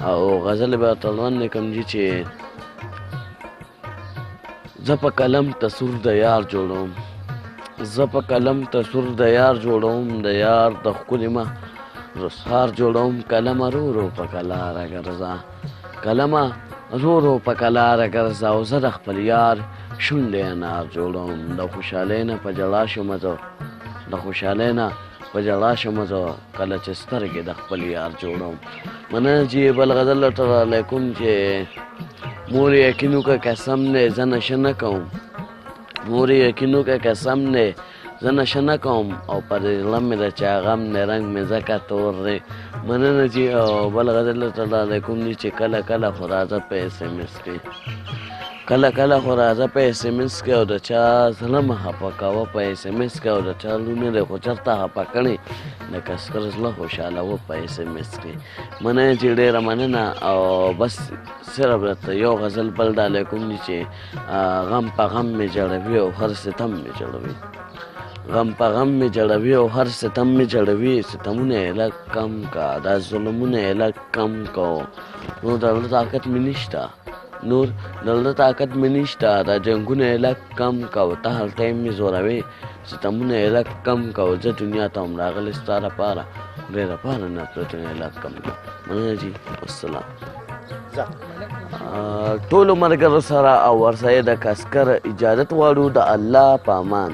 او غزل به تړون کوم چې زه په قلم تصور د یار جوړوم، زه په قلم تصور د یار جوړوم، د یار د ښکلي مخ رخسار جوړوم. قلمه رو رو په قلاره ګرځه، قلمه رو رو په قلاره ګرځه، او زه د خپل یار شونډې انار جوړوم. د خوشحالۍ نه په ژړا شمه زه، د خوشحالۍ نه په ژړا شمه زه، کله چې سترګې د خپل یار جوړوم. مننه چې بل غزل درته رالی کوم چې مور یقین وکړه قسم دی زه نشه نه کوم، مور یقین وکړه قسم دی زه نشه نه کوم، او پر زړه مې د چا غم دی رنګ مې ځکه تور دی. مننه چې بل غزل درته رالی کوم چې کله کله خو راځه په ایس ایم ایس کې، کله کله خو راځه په ایس ایم ایس کې، او د چا زړه مه خفه کوه په ایس ایم ایس کې، او د چا لوڼې دی خو چېرته خفه کړې د کسکر زړه خوشحالوه په ایس ایم ایس کې. مننه چې ډېره مننه. او بس صرف درته یو غزل بل ډالۍ کوم چې غم په غم مې جړوي او هر ستم مې جړوي، غم په غم مې جړوي او هر ستم مې جړوي. ستمونه یې لږ کم کا، دا ظلمونه یې لږ کم کو، نور د زړه طاقت مې نشته، نور د زړه طاقت مې نشته، دا جنګونه یې لږ کم کو، ته هر ټایم مې زوروې. ستمونه یې لږ کم کو، زه دنیا ته هم راغلی ستا لپاره، خدای لپاره نفرتونه یې لږ کم کو. مننه جي، والسلام. ټولو ملګرو سره او ورسره د کسکر اجازت غواړو، د الله په امان.